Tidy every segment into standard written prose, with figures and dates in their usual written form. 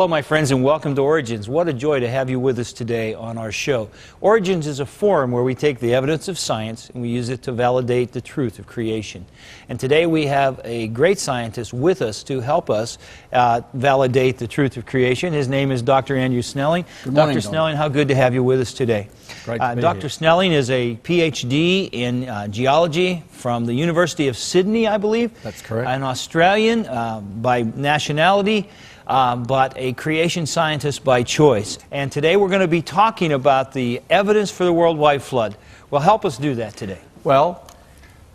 Hello, my friends, and welcome to Origins. What a joy to have you with us today on our show. Origins is a forum where we take the evidence of science and we use it to validate the truth of creation. And today we have a great scientist with us to help us validate the truth of creation. His name is Dr. Andrew Snelling. Good morning, Dr. Snelling, how good to have you with us today. Great to be Dr. here. Snelling is a PhD in geology from the University of Sydney, I believe. That's correct. An Australian by nationality, but a creation scientist by choice. And today we're going to be talking about the evidence for the worldwide flood. Well, help us do that today. Well,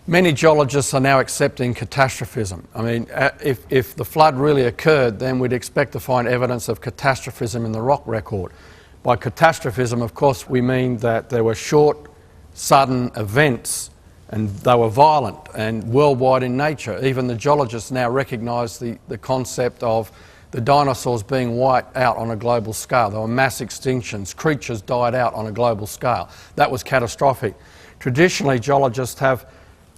many geologists are now accepting catastrophism. I mean, if the flood really occurred, then we'd expect to find evidence of catastrophism in the rock record. By catastrophism, of course, we mean that there were short, sudden events, and they were violent and worldwide in nature. Even the geologists now recognise the concept of the dinosaurs being wiped out on a global scale. There were mass extinctions. Creatures died out on a global scale. That was catastrophic. Traditionally, geologists have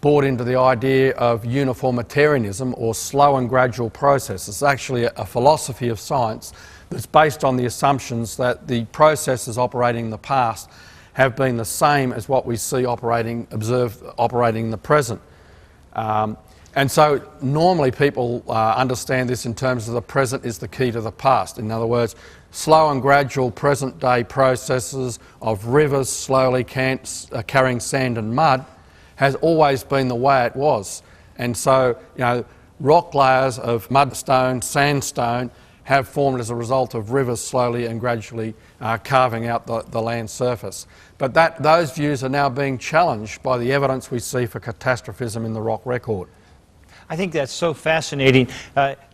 bought into the idea of uniformitarianism, or slow and gradual process. It's actually a philosophy of science that's based on the assumptions that the processes operating in the past have been the same as what we see observed operating in the present. And so normally people understand this in terms of the present is the key to the past. In other words, slow and gradual present day processes of rivers slowly carrying sand and mud has always been the way it was. And so, you know, rock layers of mudstone, sandstone have formed as a result of rivers slowly and gradually carving out the land surface. But those views are now being challenged by the evidence we see for catastrophism in the rock record. I think that's so fascinating.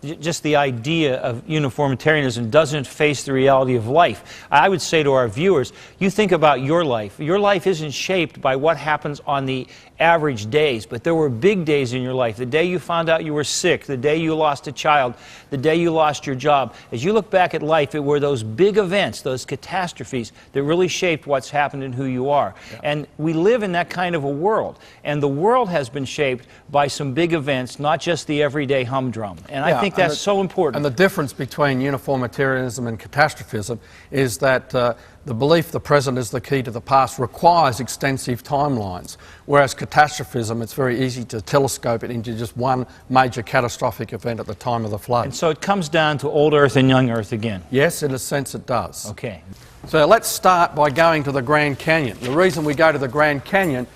Just the idea of uniformitarianism doesn't face the reality of life. I would say to our viewers, you think about your life. Your life isn't shaped by what happens on the average days, but there were big days in your life. The day you found out you were sick, the day you lost a child, the day you lost your job. As you look back at life, it were those big events, those catastrophes, that really shaped what's happened and who you are. Yeah. And we live in that kind of a world. And the world has been shaped by some big events, not just the everyday humdrum. And I think that's so important. And the difference between uniformitarianism and catastrophism is that the belief the present is the key to the past requires extensive timelines, whereas catastrophism, it's very easy to telescope it into just one major catastrophic event at the time of the flood. And so it comes down to old Earth and young Earth again. Yes, in a sense it does. Okay. So let's start by going to the Grand Canyon. The reason we go to the Grand Canyon,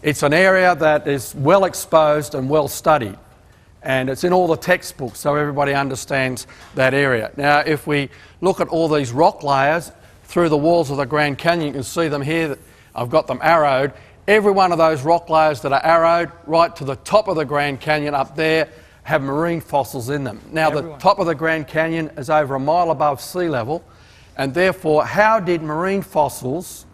it's an area that is well exposed and well studied. And it's in all the textbooks, so everybody understands that area. Now, if we look at all these rock layers through the walls of the Grand Canyon, you can see them here. I've got them arrowed. Every one of those rock layers that are arrowed right to the top of the Grand Canyon up there have marine fossils in them. Now, the top of the Grand Canyon is over a mile above sea level, and therefore, how did marine fossils,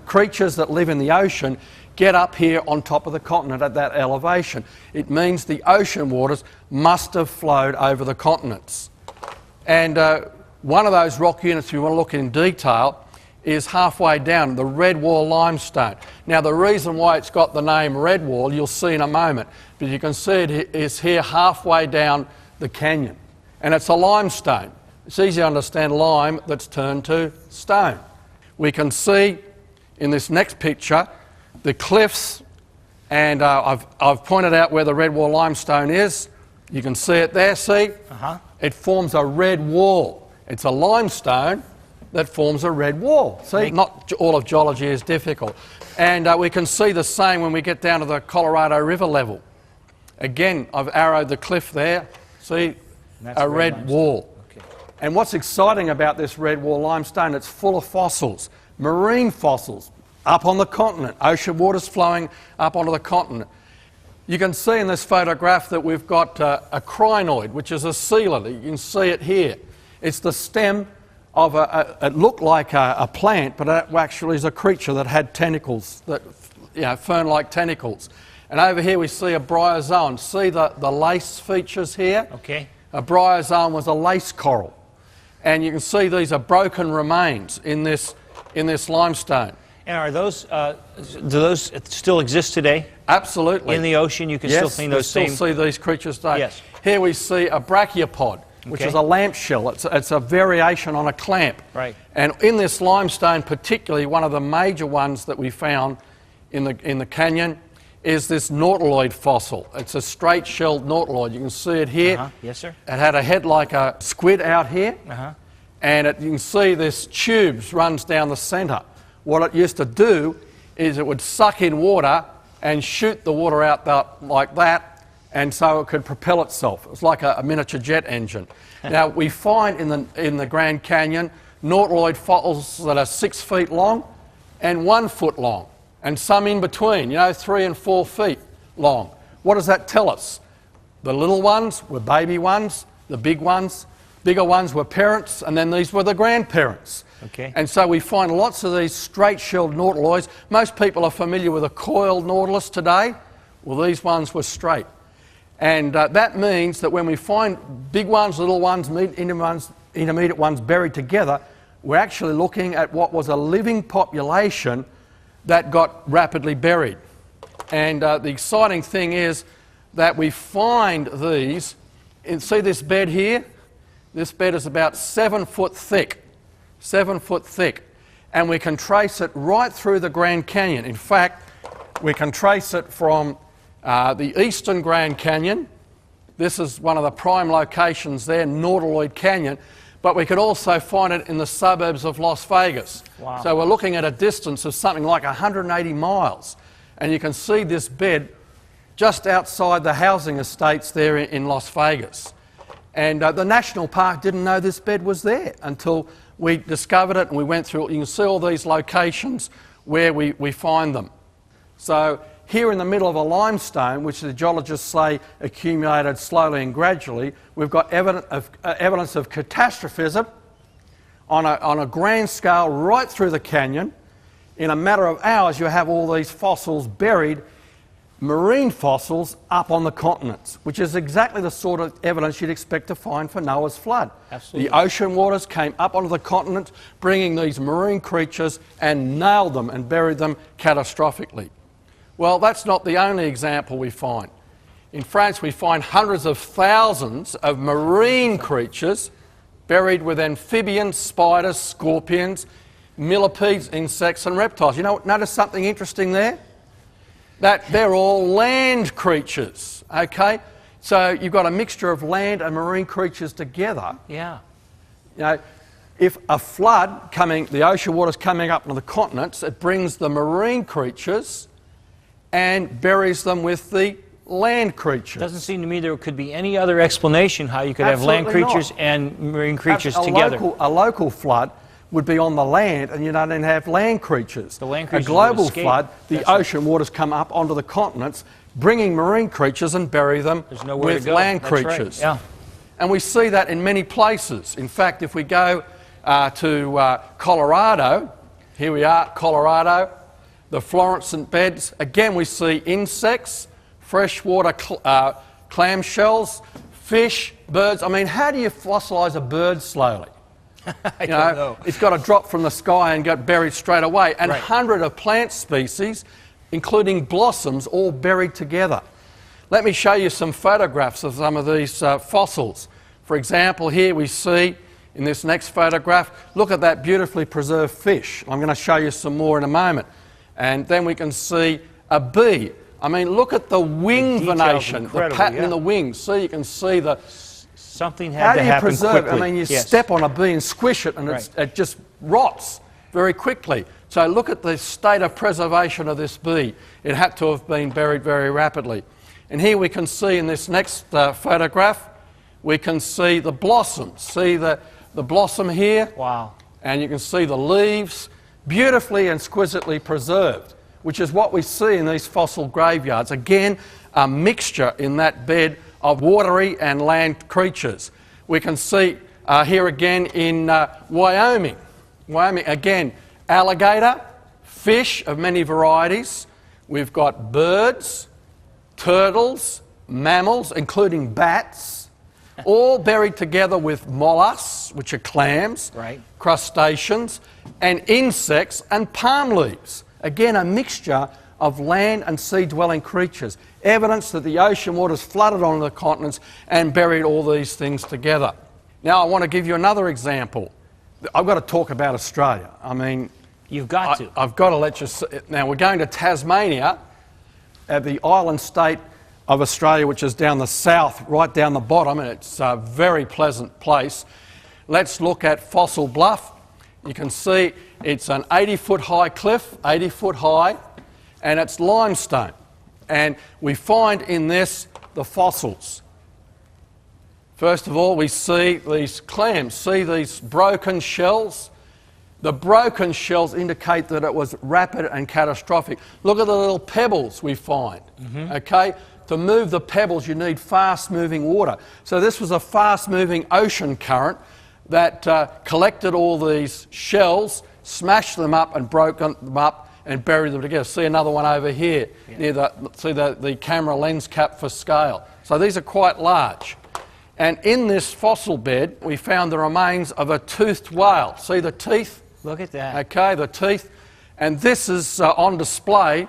creatures that live in the ocean, get up here on top of the continent at that elevation? It means the ocean waters must have flowed over the continents. And one of those rock units, if you want to look in detail, is halfway down, the Redwall limestone. Now, the reason why it's got the name Redwall, you'll see in a moment, but you can see it is here halfway down the canyon. And it's a limestone. It's easy to understand lime that's turned to stone. We can see in this next picture the cliffs, and I've pointed out where the Redwall limestone is. You can see it there, see? It forms a red wall. It's a limestone that forms a red wall. See, not all of geology is difficult. And we can see the same when we get down to the Colorado River level. Again, I've arrowed the cliff there. See, a red wall. Okay. And what's exciting about this Redwall limestone, it's full of fossils, marine fossils, up on the continent, ocean waters flowing up onto the continent. You can see in this photograph that we've got a crinoid, which is a sealant. You can see it here. It's the stem of it looked like a plant, but it actually is a creature that had tentacles, fern-like tentacles. And over here we see a bryozoan. See the lace features here? Okay. A bryozoan was a lace coral. And you can see these are broken remains in this limestone. And are those, do those still exist today? Absolutely. In the ocean, you can still see those same... Yes, still see these creatures today. Yes. Here we see a brachiopod. which Okay. is a lamp shell. It's a variation on a clamp. Right. And in this limestone particularly, one of the major ones that we found in the canyon is this nautiloid fossil. It's a straight-shelled nautiloid. You can see it here. Yes, sir. It had a head like a squid out here. And you can see this tube runs down the centre. What it used to do is it would suck in water and shoot the water out like that, and so it could propel itself. It was like a miniature jet engine. Now, we find in the Grand Canyon nautiloid fossils that are 6 feet long and 1 foot long, and some in between, 3 and 4 feet long. What does that tell us? The little ones were baby ones, the bigger ones were parents, and then these were the grandparents. Okay. And so we find lots of these straight-shelled nautiloids. Most people are familiar with a coiled nautilus today. Well, these ones were straight. And that means that when we find big ones, little ones, intermediate ones buried together, we're actually looking at what was a living population that got rapidly buried. And the exciting thing is that we find these, and see this bed here? This bed is about 7 foot thick. 7 foot thick. And we can trace it right through the Grand Canyon. In fact, we can trace it from the eastern Grand Canyon. This is one of the prime locations there, Nautiloid Canyon. But we could also find it in the suburbs of Las Vegas. Wow. So we're looking at a distance of something like 180 miles. And you can see this bed just outside the housing estates there in Las Vegas. And the National Park didn't know this bed was there until we discovered it and we went through it. You can see all these locations where we find them. So here in the middle of a limestone, which the geologists say accumulated slowly and gradually, we've got evidence of catastrophism on a grand scale right through the canyon. In a matter of hours, you have all these fossils buried, marine fossils up on the continents, which is exactly the sort of evidence you'd expect to find for Noah's flood. Absolutely. The ocean waters came up onto the continent, bringing these marine creatures and nailed them and buried them catastrophically. Well, that's not the only example we find. In France, we find hundreds of thousands of marine creatures buried with amphibians, spiders, scorpions, millipedes, insects and reptiles. Notice something interesting there? That they're all land creatures, okay? So you've got a mixture of land and marine creatures together. Yeah. If a flood the ocean water's coming up to the continents, it brings the marine creatures and buries them with the land creatures. Doesn't seem to me there could be any other explanation how you could have land Absolutely creatures not. and marine creatures together. A local flood would be on the land, and you don't then have land creatures. The land creatures a global would escape. flood, the That's ocean waters come up onto the continents, bringing marine creatures and bury them There's nowhere with to go. land That's right. creatures. Yeah. And we see that in many places. In fact, if we go to Colorado, here we are, Colorado, the Florissant beds, again we see insects, freshwater clam shells, fish, birds. I mean, how do you fossilise a bird slowly? I don't know. It's got to drop from the sky and get buried straight away. And Right. 100 of plant species, including blossoms, all buried together. Let me show you some photographs of some of these fossils. For example, here we see, in this next photograph, look at that beautifully preserved fish. I'm going to show you some more in a moment. And then we can see a bee. I mean, look at the wing venation, the pattern in the wings. See, you can see the... Something had to happen How do you preserve quickly. it? I mean, you Yes. step on a bee and squish it and Right. it just rots very quickly. So look at the state of preservation of this bee. It had to have been buried very rapidly. And here we can see in this next photograph, we can see the blossoms. See the blossom here? Wow. And you can see the leaves, beautifully and exquisitely preserved, which is what we see in these fossil graveyards. Again, a mixture in that bed of watery and land creatures. We can see here again in Wyoming. Wyoming, again, alligator, fish of many varieties. We've got birds, turtles, mammals, including bats, all buried together with mollusks, which are clams, Right. crustaceans, and insects and palm leaves. Again, a mixture of land and sea-dwelling creatures. Evidence that the ocean waters flooded onto the continents and buried all these things together. Now I want to give you another example. I've got to talk about Australia. I mean, You've got to. I've got to let you see. Now we're going to Tasmania, at the island state of Australia, which is down the south, right down the bottom, and it's a very pleasant place. Let's look at Fossil Bluff. You can see it's an 80-foot high cliff, 80 foot high, and it's limestone. And we find in this the fossils. First of all, we see these clams, see these broken shells? The broken shells indicate that it was rapid and catastrophic. Look at the little pebbles we find, okay? To move the pebbles, you need fast-moving water. So this was a fast-moving ocean current that collected all these shells, smashed them up and broke them up and buried them together. See another one over here, near the camera lens cap for scale. So these are quite large. And in this fossil bed, we found the remains of a toothed whale. See the teeth? Look at that. Okay, the teeth. And this is on display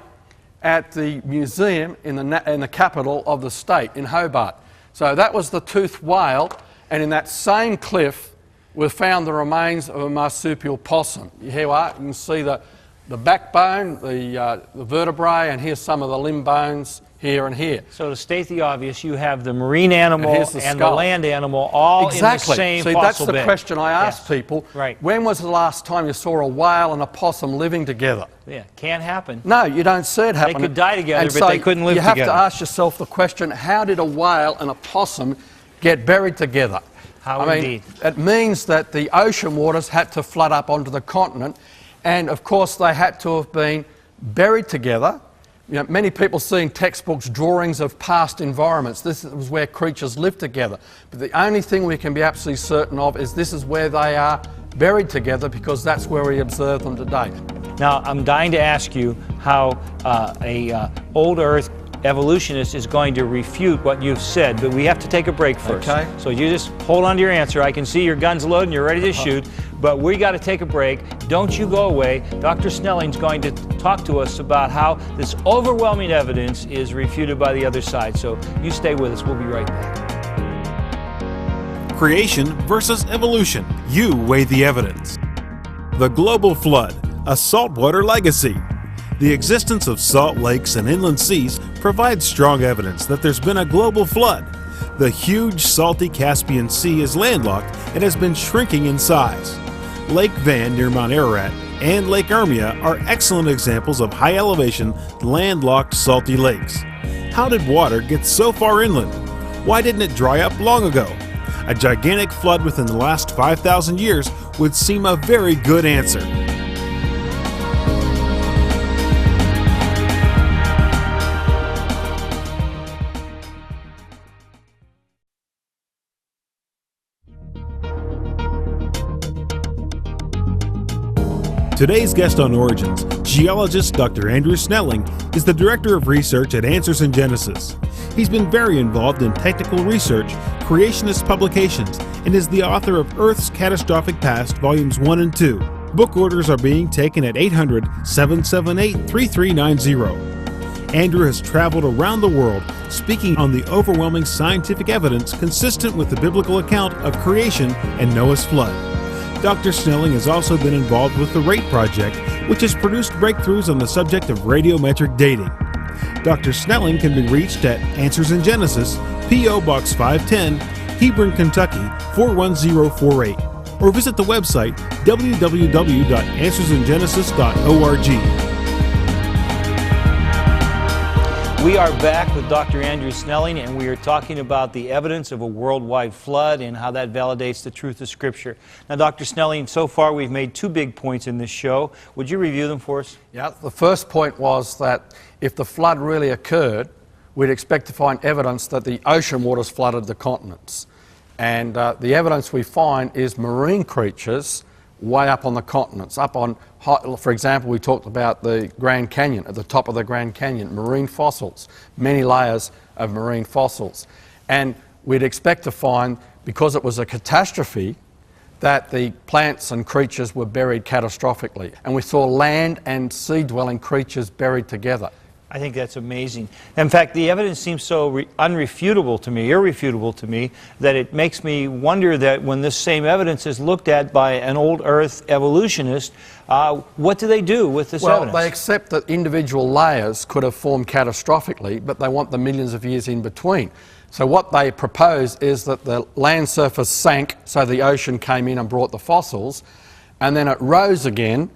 at the museum in the capital of the state, in Hobart. So that was the toothed whale, and in that same cliff, we found the remains of a marsupial possum. Here you are, you can see the backbone, the vertebrae, and here's some of the limb bones here and here. So to state the obvious, you have the marine animal and the land animal all in the same See, fossil that's the bed. question I ask people. Right. When was the last time you saw a whale and a possum living together? Yeah, can't happen. No, you don't see it happen. They could die together, And but so they couldn't live you have together. to ask yourself the question, how did a whale and a possum get buried together? How I mean, indeed. it means that the ocean waters had to flood up onto the continent, and of course they had to have been buried together. You know, many people see in textbooks drawings of past environments. This was where creatures lived together. But the only thing we can be absolutely certain of is this is where they are buried together, because that's where we observe them today. Now, I'm dying to ask you how old Earth evolutionist is going to refute what you've said, but we have to take a break first. Okay. So you just hold on to your answer. I can see your gun's loaded and you're ready to shoot, but we got to take a break. Don't you go away. Dr. Snelling's going to talk to us about how this overwhelming evidence is refuted by the other side. So you stay with us. We'll be right back. Creation versus evolution. You weigh the evidence. The global flood, a saltwater legacy. The existence of salt lakes and inland seas provides strong evidence that there's been a global flood. The huge salty Caspian Sea is landlocked and has been shrinking in size. Lake Van near Mount Ararat and Lake Ermia are excellent examples of high elevation, landlocked salty lakes. How did water get so far inland? Why didn't it dry up long ago? A gigantic flood within the last 5,000 years would seem a very good answer. Today's guest on Origins, geologist Dr. Andrew Snelling, is the Director of Research at Answers in Genesis. He's been very involved in technical research, creationist publications, and is the author of Earth's Catastrophic Past, Volumes 1 and 2. Book orders are being taken at 800-778-3390. Andrew has traveled around the world speaking on the overwhelming scientific evidence consistent with the biblical account of creation and Noah's flood. Dr. Snelling has also been involved with the RATE project, which has produced breakthroughs on the subject of radiometric dating. Dr. Snelling can be reached at Answers in Genesis, P.O. Box 510, Hebron, Kentucky 41048, or visit the website www.answersingenesis.org. We are back with Dr. Andrew Snelling, and we are talking about the evidence of a worldwide flood and how that validates the truth of Scripture. Now, Dr. Snelling, so far we've made 2 big points in this show. Would you review them for us? Yeah, the first point was that if the flood really occurred, we'd expect to find evidence that the ocean waters flooded the continents. And the evidence we find is marine creatures way up on the continents, up on, for example, we talked about the Grand Canyon, at the top of the Grand Canyon, marine fossils, many layers of marine fossils. And we'd expect to find, because it was a catastrophe, that the plants and creatures were buried catastrophically. And we saw land and sea-dwelling creatures buried together. I think that's amazing. In fact, the evidence seems so irrefutable to me, that it makes me wonder that when this same evidence is looked at by an old Earth evolutionist, what do they do with this evidence? Well, they accept that individual layers could have formed catastrophically, but they want the millions of years in between. So what they propose is that the land surface sank, so the ocean came in and brought the fossils, and then it rose again,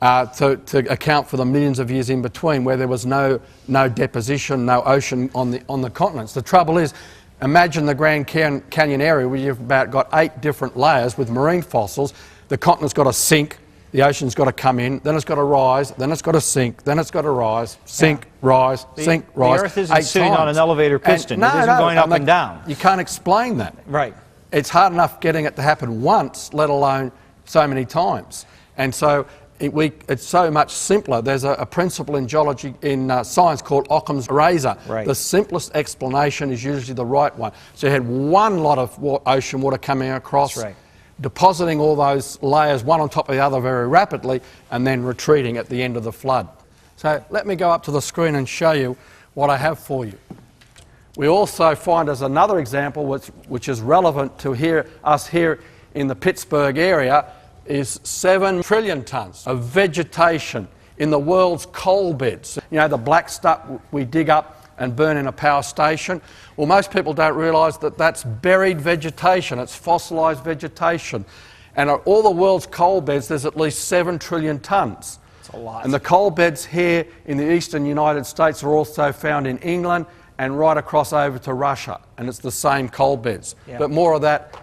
to account for the millions of years in between, where there was no deposition, no ocean on the continents. The trouble is, imagine the Grand Canyon area where you've about got 8 different layers with marine fossils. The continent's got to sink, the ocean's got to come in, then it's got to rise, then it's got to sink, then it's got to rise, sink, rise, sink, rise. The Earth isn't sitting on an elevator piston. It isn't going up and down. You can't explain that. Right. It's hard enough getting it to happen once, let alone so many times. And so it's so much simpler. There's a principle in geology, in science, called Occam's razor. Right. The simplest explanation is usually the right one. So you had one lot of ocean water coming across, That's right, depositing all those layers one on top of the other very rapidly, and then retreating at the end of the flood. So let me go up to the screen and show you what I have for you. We also find as another example, which is relevant to us here in the Pittsburgh area, is 7 trillion tonnes of vegetation in the world's coal beds. You know, the black stuff we dig up and burn in a power station. Well, most people don't realise that that's buried vegetation, it's fossilised vegetation. And at all the world's coal beds, there's at least 7 trillion tonnes. That's a lot. And the coal beds here in the eastern United States are also found in England and right across over to Russia. And it's the same coal beds. Yeah. But more of that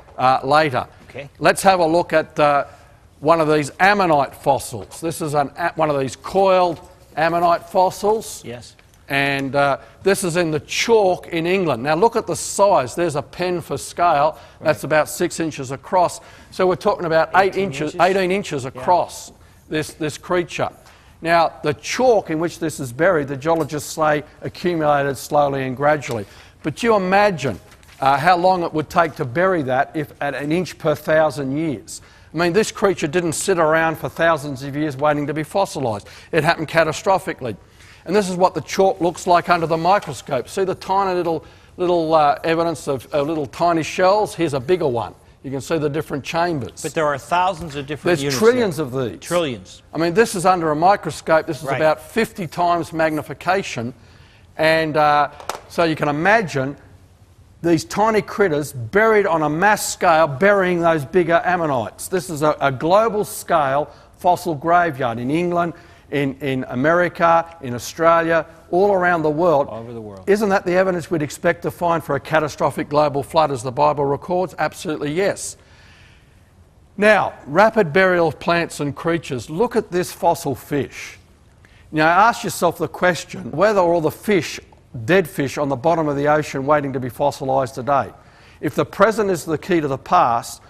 later. Okay. Let's have a look at one of these ammonite fossils. This is one of these coiled ammonite fossils. Yes. And this is in the chalk in England. Now look at the size. There's a pen for scale. Right. That's about 6 inches across. So we're talking about 18 inches across this creature. Now the chalk in which this is buried, the geologists say, accumulated slowly and gradually. But you imagine how long it would take to bury that if at 1 inch per 1,000 years. I mean, this creature didn't sit around for thousands of years waiting to be fossilised. It happened catastrophically. And this is what the chalk looks like under the microscope. See the tiny little evidence of little tiny shells? Here's a bigger one. You can see the different chambers. But there are thousands of different units. There's trillions of these. Trillions. I mean, this is under a microscope. This is Right. about 50 times magnification. And so you can imagine these tiny critters buried on a mass scale, burying those bigger ammonites. This is a global scale fossil graveyard in England, in America, in Australia, all around the world. All over the world. Isn't that the evidence we'd expect to find for a catastrophic global flood as the Bible records? Absolutely yes. Now, rapid burial of plants and creatures. Look at this fossil fish. Now ask yourself the question whether all the dead fish on the bottom of the ocean waiting to be fossilised today. If the present is the key to the past,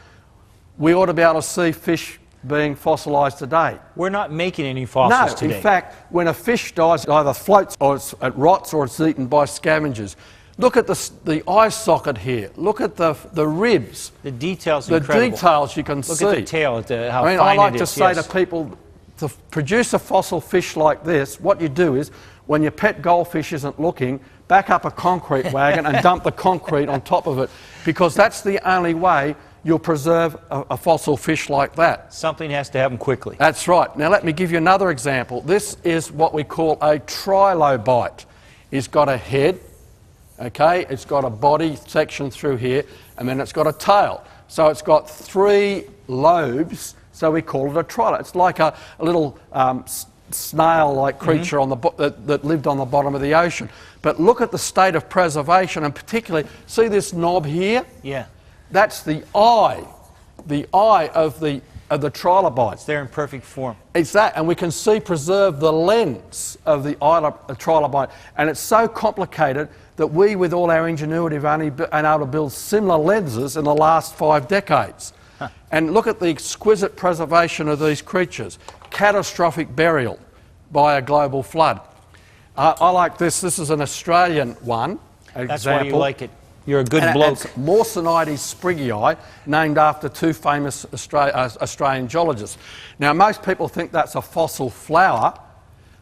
we ought to be able to see fish being fossilised today. We're not making any fossils today. In fact, when a fish dies, it either floats or it rots or it's eaten by scavengers. Look at the eye socket here. Look at the ribs. The details The incredible. details you can see. Look at the tail, how I mean, fine I like it to is. say Yes. to people, to produce a fossil fish like this, what you do is, when your pet goldfish isn't looking, back up a concrete wagon and dump the concrete on top of it, because that's the only way you'll preserve a fossil fish like that. Something has to happen quickly. That's right. Now let me give you another example. This is what we call a trilobite. It's got a head, okay, it's got a body section through here, and then it's got a tail. So it's got 3 lobes, so we call it a trilobite. It's like a little snail-like creature on that lived on the bottom of the ocean. But look at the state of preservation, and particularly, see this knob here? Yeah. That's the eye of the trilobites. It's there in perfect form. It's that, and we can see preserved the lens of the trilobite, and it's so complicated that we, with all our ingenuity, have only been able to build similar lenses in the last 5 decades. Huh. And look at the exquisite preservation of these creatures. Catastrophic burial by a global flood. I like this. This is an Australian one. That's why you like it. You're a good bloke. It's Morsinites sprigii, named after 2 famous Australian geologists. Now, most people think that's a fossil flower,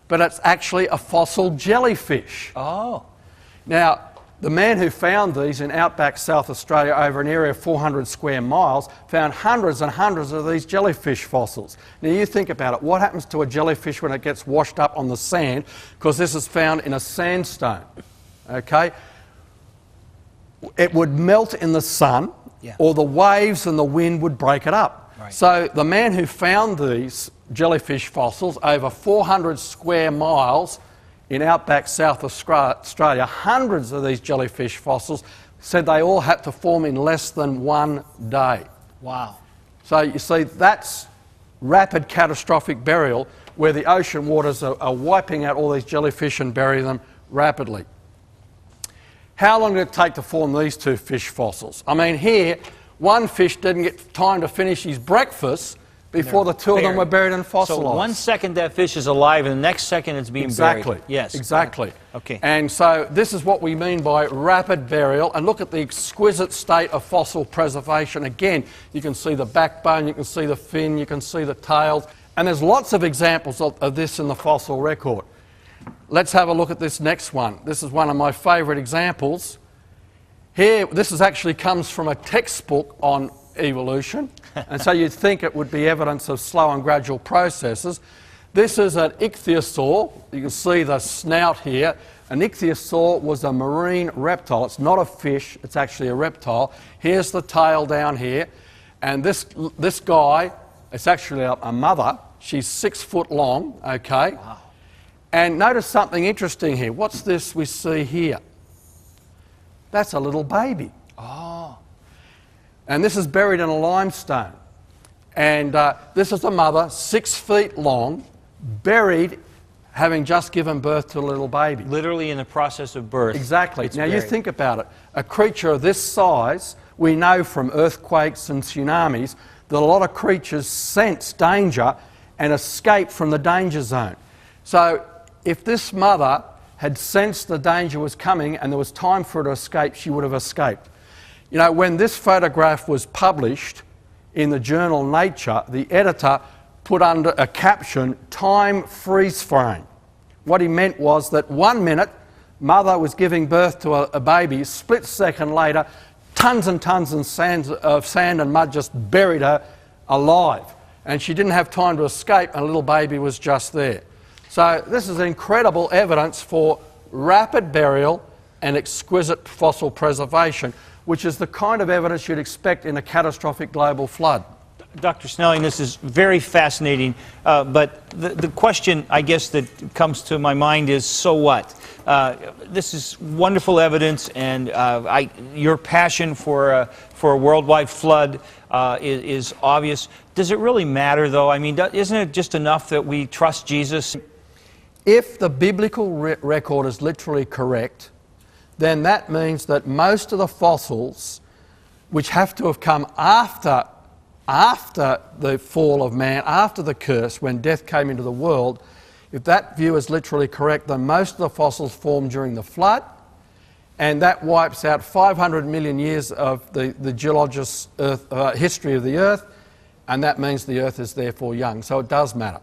but it's actually a fossil jellyfish. Oh. Now, the man who found these in outback South Australia over an area of 400 square miles found hundreds and hundreds of these jellyfish fossils. Now you think about it, what happens to a jellyfish when it gets washed up on the sand? Because this is found in a sandstone, okay? It would melt in the sun, or the waves and the wind would break it up. Right. So the man who found these jellyfish fossils over 400 square miles in outback South Australia, hundreds of these jellyfish fossils, said they all had to form in less than 1 day. Wow. So you see, that's rapid catastrophic burial, where the ocean waters are wiping out all these jellyfish and bury them rapidly. How long did it take to form these two fish fossils? I mean, here, one fish didn't get time to finish his breakfast before the two of them were buried and fossilised. So 1 second that fish is alive, and the next second it's being buried. Exactly. Yes. Exactly. Okay. And so this is what we mean by rapid burial. And look at the exquisite state of fossil preservation. Again, you can see the backbone, you can see the fin, you can see the tails. And there's lots of examples of this in the fossil record. Let's have a look at this next one. This is one of my favourite examples. Here, this actually comes from a textbook on evolution, and so you'd think it would be evidence of slow and gradual processes. This is an ichthyosaur. You can see the snout here. An ichthyosaur was a marine reptile. It's not a fish, it's actually a reptile. Here's the tail down here, and this guy, it's actually a mother. She's 6 foot long, okay? Wow. And notice something interesting here. What's this we see here? That's a little baby. Oh. And this is buried in a limestone. And this is the mother, 6 feet long, buried, having just given birth to a little baby. Literally in the process of birth. Exactly. It's Now buried. you think about it. A creature of this size, we know from earthquakes and tsunamis that a lot of creatures sense danger and escape from the danger zone. So if this mother had sensed the danger was coming and there was time for her to escape, she would have escaped. You know, when this photograph was published in the journal Nature, the editor put under a caption, "Time freeze frame." What he meant was that 1 minute, mother was giving birth to a baby, split second later, tons and tons of sand and mud just buried her alive. And she didn't have time to escape, and a little baby was just there. So this is incredible evidence for rapid burial and exquisite fossil preservation, which is the kind of evidence you'd expect in a catastrophic global flood. Dr. Snelling, this is very fascinating, but the question, I guess, that comes to my mind is, so what? This is wonderful evidence, and your passion for a worldwide flood is obvious. Does it really matter, though? I mean, isn't it just enough that we trust Jesus? If the biblical record is literally correct, then that means that most of the fossils, which have to have come after the fall of man, after the curse, when death came into the world, if that view is literally correct, then most of the fossils formed during the flood, and that wipes out 500 million years of the geologist's history of the Earth, and that means the Earth is therefore young. So it does matter.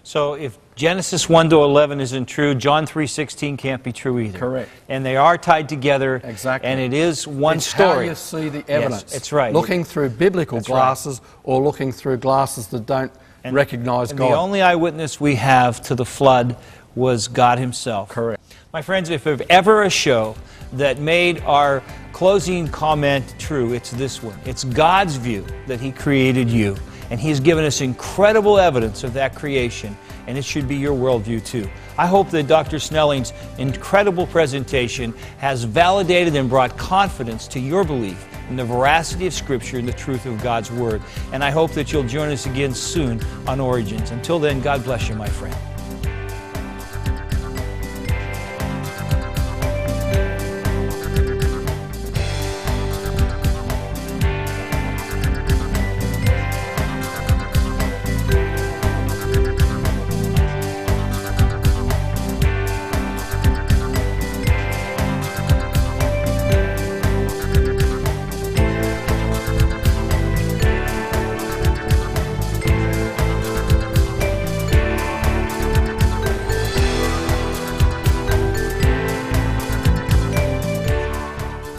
So if Genesis 1-11 isn't true, John 3:16 can't be true either. Correct. And they are tied together. Exactly. And it is one It's story. how you see the evidence. Yes, it's right. Looking through biblical glasses or looking through glasses that don't recognize God. The only eyewitness we have to the flood was God himself. Correct. My friends, if there's ever a show that made our closing comment true, it's this one. It's God's view that he created you. And he's given us incredible evidence of that creation, and it should be your worldview too. I hope that Dr. Snelling's incredible presentation has validated and brought confidence to your belief in the veracity of Scripture and the truth of God's Word. And I hope that you'll join us again soon on Origins. Until then, God bless you, my friend.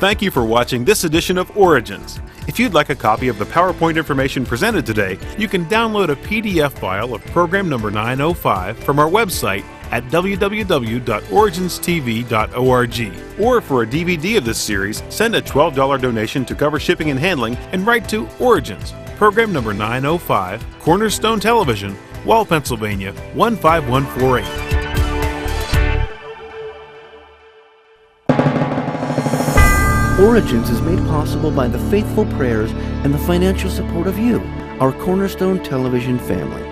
Thank you for watching this edition of Origins. If you'd like a copy of the PowerPoint information presented today, you can download a PDF file of program number 905 from our website at www.originstv.org. Or for a DVD of this series, send a $12 donation to cover shipping and handling and write to Origins, program number 905, Cornerstone Television, Wall, Pennsylvania 15148. Origins is made possible by the faithful prayers and the financial support of you, our Cornerstone Television family.